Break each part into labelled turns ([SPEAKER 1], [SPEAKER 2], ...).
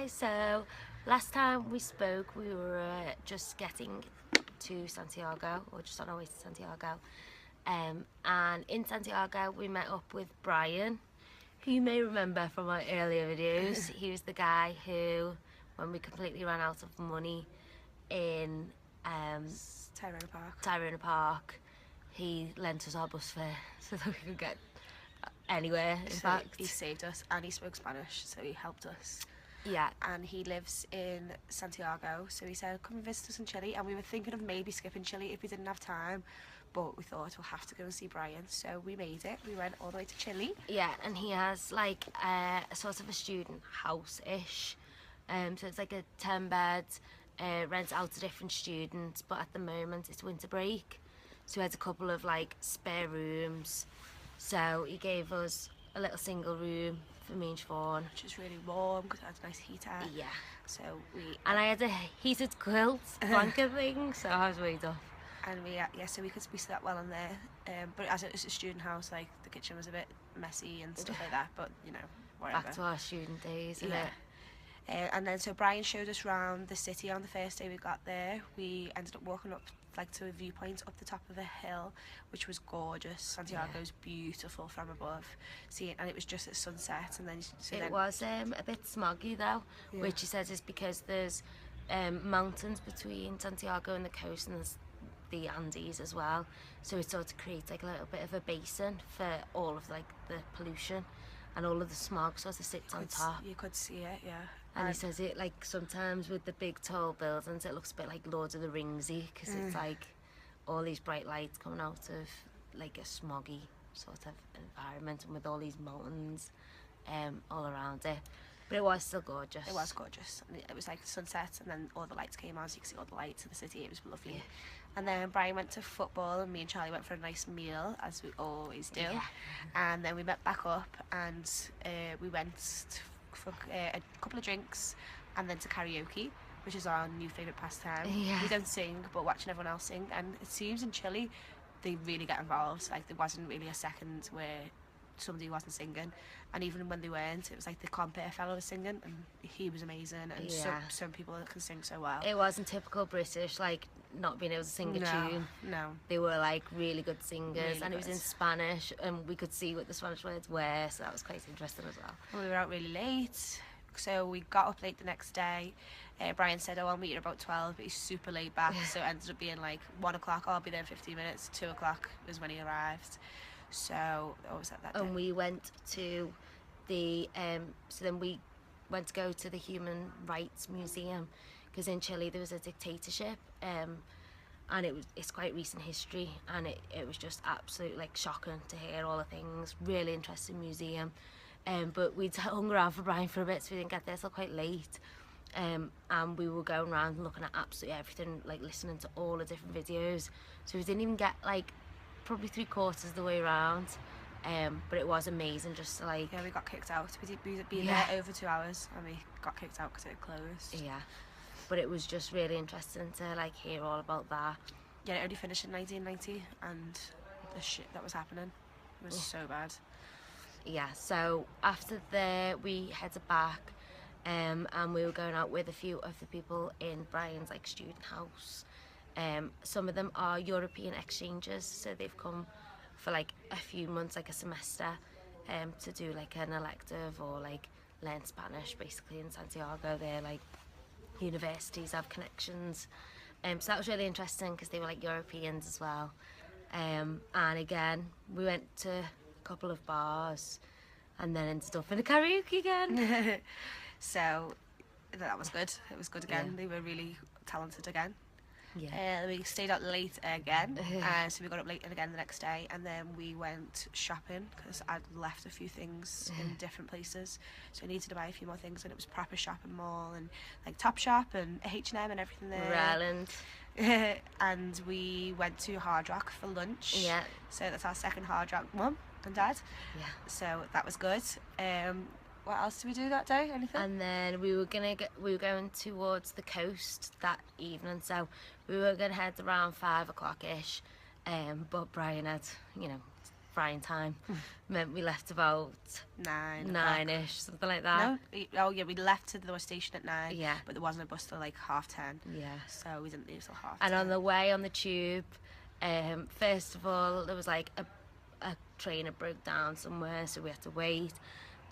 [SPEAKER 1] guys, so last time we spoke we were just getting to Santiago, or just on our way to Santiago, and in Santiago we met up with Brian, who you may remember from our earlier videos. He was the guy who, when we completely ran out of money in Tyrone Park, he lent us our bus fare so that we could get anywhere, in fact.
[SPEAKER 2] He saved us, and he spoke Spanish, so he helped us.
[SPEAKER 1] Yeah.
[SPEAKER 2] And he lives in Santiago, so he said come and visit us in Chile, and we were thinking of maybe skipping Chile if we didn't have time, but we thought we'll have to go and see Brian, so we made it. We went all the way to Chile.
[SPEAKER 1] Yeah, and he has like a sort of a student house-ish, so it's like a 10-bed, rents out to different students, but at the moment it's winter break, so he has a couple of like spare rooms. So he gave us a little single room for me and Siobhan,
[SPEAKER 2] which is really warm because it has a nice heater.
[SPEAKER 1] Yeah.
[SPEAKER 2] So
[SPEAKER 1] and I had a heated quilt blanket thing, so I was weighed off.
[SPEAKER 2] And so we slept well in there. But as it was a student house, like the kitchen was a bit messy and stuff like that. But you know, whatever.
[SPEAKER 1] Back to our student days, isn't it?
[SPEAKER 2] And then so Brian showed us around the city on the first day we got there. We ended up walking up like to a viewpoint up the top of a hill, which was gorgeous. Santiago's beautiful from above, and it was just at sunset. And then
[SPEAKER 1] it was a bit smoggy though, which he says is because there's mountains between Santiago and the coast, and there's the Andes as well, so it sort of creates like a little bit of a basin for all of like the pollution, and all of the smog sort of sits on top.
[SPEAKER 2] You could see it, yeah.
[SPEAKER 1] And he says it like sometimes with the big tall buildings it looks a bit like Lord of the Ringsy, because it's like all these bright lights coming out of like a smoggy sort of environment, and with all these mountains all around it. But it was still gorgeous.
[SPEAKER 2] It was gorgeous. And it was like sunset, and then all the lights came on, so you could see all the lights of the city. It was lovely. Yeah. And then Brian went to football, and me and Charlie went for a nice meal, as we always do. Yeah. And then we met back up, and we went for a couple of drinks, and then to karaoke, which is our new favourite pastime.
[SPEAKER 1] Yeah.
[SPEAKER 2] We don't sing, but watching everyone else sing. And it seems in Chile, they really get involved. Like, there wasn't really a second where somebody wasn't singing, and even when they weren't, it was like the compere fellow was singing, and he was amazing. And some people that can sing so well.
[SPEAKER 1] It wasn't typical British, like not being able to sing a tune.
[SPEAKER 2] No,
[SPEAKER 1] they were like really good singers,
[SPEAKER 2] really
[SPEAKER 1] and it was in Spanish, and we could see what the Spanish words were, so that was quite interesting as well.
[SPEAKER 2] And we were out really late, so we got up late the next day. Brian said, I'll meet you about 12, but he's super laid back, so it ended up being like 1 o'clock, I'll be there in 15 minutes, 2 o'clock was when he arrived. So what was that day?
[SPEAKER 1] And we went to the so then we went to go to the Human Rights Museum, because in Chile there was a dictatorship, and it's quite recent history, and it was just absolutely like shocking to hear all the things. Really interesting museum, but we'd hung around for Brian for a bit, so we didn't get there till quite late, and we were going around looking at absolutely everything, like listening to all the different videos, so we didn't even get like probably 3/4 of the way around, but it was amazing just to like...
[SPEAKER 2] Yeah, we got kicked out. We'd been there over 2 hours, and we got kicked out because it had closed.
[SPEAKER 1] Yeah, but it was just really interesting to like hear all about that.
[SPEAKER 2] Yeah, it only finished in 1990, and the shit that was happening was so bad. Yeah,
[SPEAKER 1] so after there we headed back, and we were going out with a few of the people in Brian's like student house. Some of them are European exchanges, so they've come for like a few months, like a semester, to do like an elective or like learn Spanish basically in Santiago. They're like universities have connections, so that was really interesting because they were like Europeans as well. And again we went to a couple of bars and then ended up in a karaoke again.
[SPEAKER 2] So that was good. It was good again. They were really talented again.
[SPEAKER 1] Yeah.
[SPEAKER 2] We stayed out late again, so we got up late again the next day, and then we went shopping because I'd left a few things in different places, so I needed to buy a few more things, and it was proper shopping mall and like Topshop and H&M and everything there.
[SPEAKER 1] Ireland.
[SPEAKER 2] And we went to Hard Rock for lunch.
[SPEAKER 1] Yeah.
[SPEAKER 2] So that's our second Hard Rock, Mum and Dad.
[SPEAKER 1] Yeah.
[SPEAKER 2] So that was good. What else did we do that day? Anything?
[SPEAKER 1] And then we were going towards the coast that evening, so we were gonna head around 5 o'clock ish. But Brian had, Brian time. Meant we left about
[SPEAKER 2] 9
[SPEAKER 1] 9ish, something like that.
[SPEAKER 2] No, we left to the bus station at 9.
[SPEAKER 1] Yeah.
[SPEAKER 2] But there wasn't a bus till like 10:30.
[SPEAKER 1] Yeah.
[SPEAKER 2] So we didn't leave till 10:30.
[SPEAKER 1] And on the way on the tube, first of all, there was like a train that broke down somewhere, so we had to wait.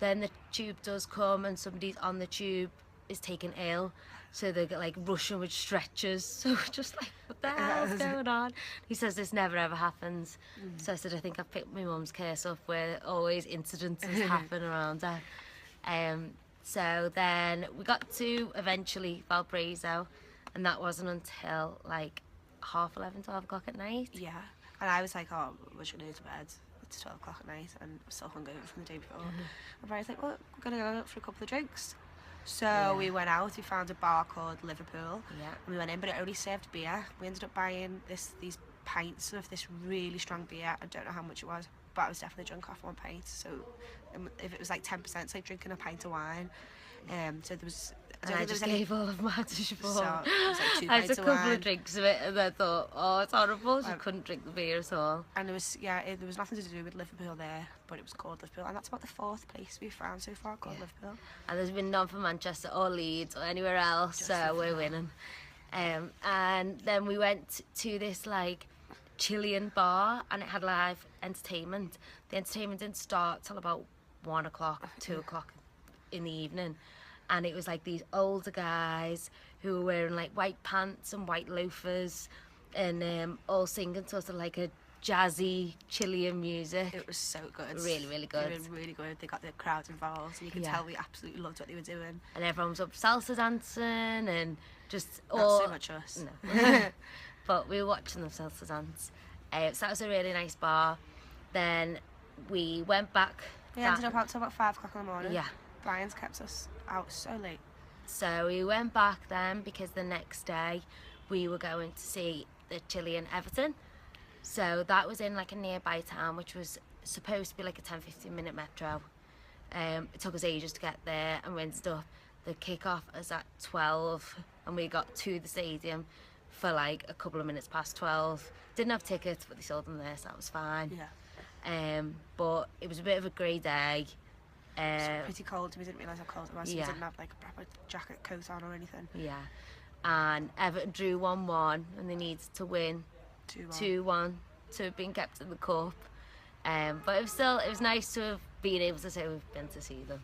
[SPEAKER 1] Then the tube does come and somebody's on the tube is taken ill, so they're like rushing with stretchers. So we're just like, what the hell's going on? He says this never ever happens. So I said, I think I've picked my mum's case up where always incidences happen around her. So then we got to eventually Valparaíso, and that wasn't until like 11:30, 12 o'clock at night.
[SPEAKER 2] Yeah. And I was like, oh, we're just going to go to bed. It's 12 o'clock at night and I'm still hungover from the day before. And Brian's like, well, we're going to go out for a couple of drinks. So we went out, we found a bar called Liverpool.
[SPEAKER 1] Yeah.
[SPEAKER 2] And we went in, but it only served beer. We ended up buying these pints of this really strong beer. I don't know how much it was, but I was definitely drunk off 1 pint. So if it was like 10%, it's like drinking a pint of wine. So there was...
[SPEAKER 1] I just gave all of mine to Siobhan.
[SPEAKER 2] So it was like 2
[SPEAKER 1] I had
[SPEAKER 2] pints
[SPEAKER 1] a
[SPEAKER 2] of
[SPEAKER 1] couple
[SPEAKER 2] wine.
[SPEAKER 1] of drinks of it and I thought, oh, it's horrible. She couldn't drink the beer at all.
[SPEAKER 2] And there was nothing to do with Liverpool there, but it was called Liverpool, and that's about the 4th place we've found so far called Liverpool.
[SPEAKER 1] And there's been none from Manchester or Leeds or anywhere else,
[SPEAKER 2] Just
[SPEAKER 1] so
[SPEAKER 2] Liverpool.
[SPEAKER 1] we're winning. And then we went to this like Chilean bar, and it had live entertainment. The entertainment didn't start till about 1 o'clock, 2 o'clock in the evening. And it was like these older guys who were wearing like white pants and white loafers and all singing sort of like a jazzy Chilean music.
[SPEAKER 2] It was so good.
[SPEAKER 1] Really, really good.
[SPEAKER 2] It was really good. They got the crowd involved, and you could tell we absolutely loved what they were doing.
[SPEAKER 1] And everyone was up salsa dancing and just
[SPEAKER 2] Not so much us.
[SPEAKER 1] No. But we were watching them salsa dance. So that was a really nice bar. Then we went back.
[SPEAKER 2] We ended up out till about 5 o'clock in the morning.
[SPEAKER 1] Yeah.
[SPEAKER 2] Brian's kept us out so late.
[SPEAKER 1] So we went back then because the next day we were going to see the Chilean Everton. So that was in like a nearby town, which was supposed to be like a 10-15 minute metro. It took us ages to get there, and we ended up, the kickoff was at 12 and we got to the stadium for like a couple of minutes past 12. Didn't have tickets, but they sold them there, so that was fine.
[SPEAKER 2] Yeah.
[SPEAKER 1] But it was a bit of a grey day.
[SPEAKER 2] It was pretty cold. We didn't realise how cold it was. So
[SPEAKER 1] yeah.
[SPEAKER 2] we didn't have like a proper jacket, coat on or anything.
[SPEAKER 1] Yeah. And Everton drew 1-1 and they needed to win 2-1 to have been kept in the cup. But it was nice to have been able to say we've been to see them.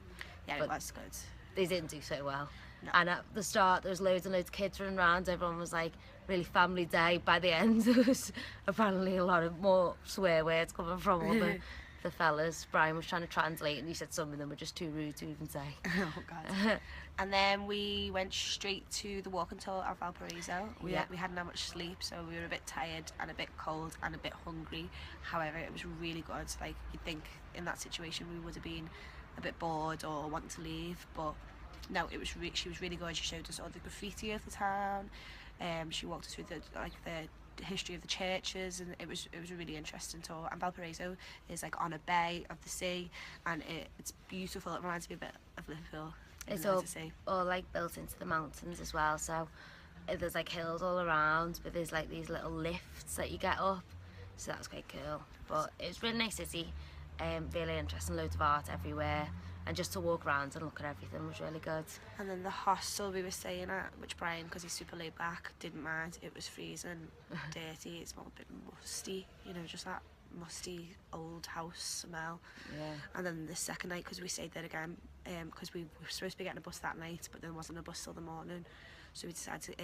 [SPEAKER 2] Yeah,
[SPEAKER 1] but
[SPEAKER 2] it was good.
[SPEAKER 1] They didn't do so well.
[SPEAKER 2] No.
[SPEAKER 1] And at the start there was loads and loads of kids running around. Everyone was like really family day. By the end there was apparently a lot of more swear words coming from all the fellas. Brian was trying to translate and he said some of them were just too rude to even say.
[SPEAKER 2] Oh God. And then we went straight to the walking tour of Valparaíso. We hadn't had much sleep, so we were a bit tired and a bit cold and a bit hungry. However, it was really good. Like, you'd think in that situation we would have been a bit bored or wanting to leave, but no, it was she was really good. She showed us all the graffiti of the town. She walked us through the history of the churches, and it was a really interesting tour. And Valparaíso is like on a bay of the sea, and it's beautiful. It reminds me a bit of Liverpool.
[SPEAKER 1] It's all like built into the mountains as well, so there's like hills all around, but there's like these little lifts that you get up, so that's quite cool. But it's a really nice city, really interesting, loads of art everywhere, and just to walk around and look at everything was really good.
[SPEAKER 2] And then the hostel we were staying at, which Brian, because he's super laid back, didn't mind. It was freezing, dirty, it smelled a bit musty, just that musty old house smell.
[SPEAKER 1] Yeah.
[SPEAKER 2] And then the second night, because we stayed there again, because we were supposed to be getting a bus that night, but there wasn't a bus till the morning, so we decided to,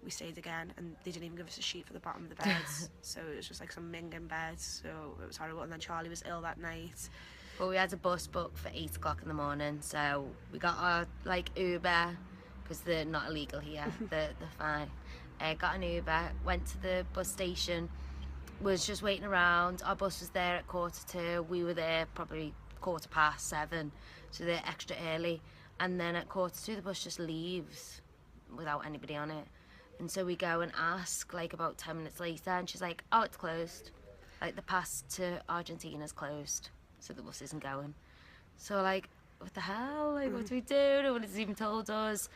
[SPEAKER 2] we stayed again, and they didn't even give us a sheet for the bottom of the beds. So it was just like some minging beds, so it was horrible. And then Charlie was ill that night.
[SPEAKER 1] But we had a bus booked for 8 o'clock in the morning, so we got our like Uber, because they're not illegal here, they're fine. Got an Uber, went to the bus station, was just waiting around. Our bus was there at 2:45, we were there probably 7:15, so they're extra early. And then at 2:45 the bus just leaves without anybody on it. And so we go and ask like about 10 minutes later, and she's like, oh, it's closed. Like the pass to Argentina's closed, so the bus isn't going. So like, what the hell? Like, what do we do? No one has even told us.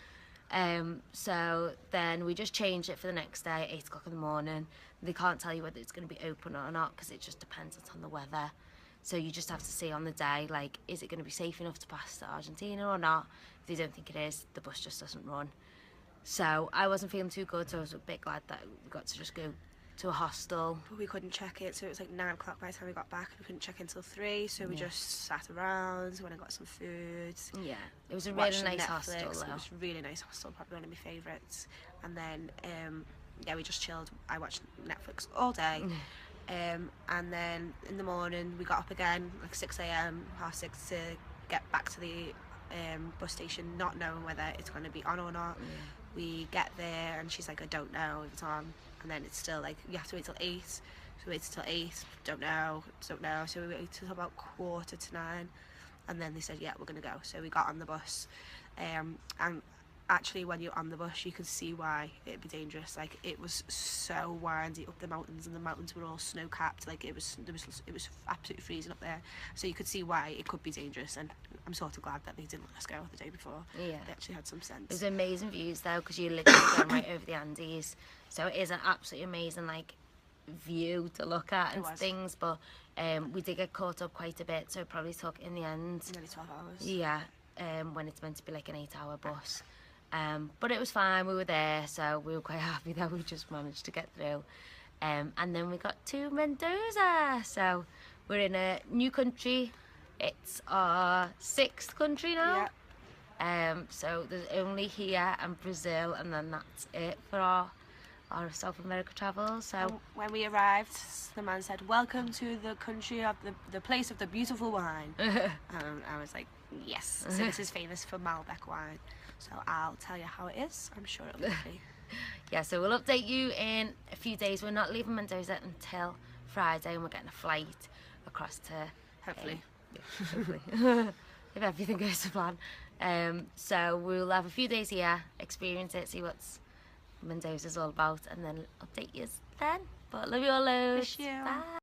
[SPEAKER 1] So then we just changed it for the next day, 8 o'clock in the morning. They can't tell you whether it's going to be open or not, because it just depends on the weather. So you just have to see on the day, like, is it going to be safe enough to pass to Argentina or not? If they don't think it is, the bus just doesn't run. So I wasn't feeling too good, so I was a bit glad that we got to just go to a hostel.
[SPEAKER 2] But we couldn't check it, so it was like 9 o'clock by the time we got back. We couldn't check in till 3, so we just sat around, went and got some food.
[SPEAKER 1] Yeah, it was a really nice
[SPEAKER 2] Netflix.
[SPEAKER 1] hostel though.
[SPEAKER 2] It was a really nice hostel, probably one of my favourites. And then, we just chilled. I watched Netflix all day. And then in the morning, we got up again, like 6 a.m, 6:30, to get back to the bus station, not knowing whether it's going to be on or not. We get there, and she's like, I don't know if it's on. And then it's still like, you have to wait till 8. So we waited till 8, don't know. So we waited till about 8:45, and then they said, yeah, we're going to go. So we got on the bus, and actually when you're on the bus you can see why it'd be dangerous. Like, it was so windy up the mountains, and the mountains were all snow capped. Like, it was absolutely freezing up there, so you could see why it could be dangerous. And I'm sort of glad that they didn't let us go the day before. They actually had some sense.
[SPEAKER 1] There's amazing views though, because you're literally going right over the Andes, so it is an absolutely amazing like view to look at and things. But we did get caught up quite a bit, so it probably took in the end
[SPEAKER 2] nearly 12 hours.
[SPEAKER 1] Yeah, when it's meant to be like an 8-hour bus. But it was fine, we were there, so we were quite happy that we just managed to get through. And then we got to Mendoza, so we're in a new country. It's our 6th country now. So there's only here and Brazil, and then that's it for our South America travel. So
[SPEAKER 2] when we arrived, the man said, welcome to the country of the place of the beautiful wine. I was like, yes. So this is famous for Malbec wine. So I'll tell you how it is. I'm sure it'll be lovely.
[SPEAKER 1] Yeah, so we'll update you in a few days. We're not leaving Mendoza until Friday, and we're getting a flight across to...
[SPEAKER 2] Hopefully.
[SPEAKER 1] Hopefully. If everything goes to plan. So we'll have a few days here, experience it, see what Mendoza's all about, and then update you then. But love you all loads.
[SPEAKER 2] Wish you.
[SPEAKER 1] Bye.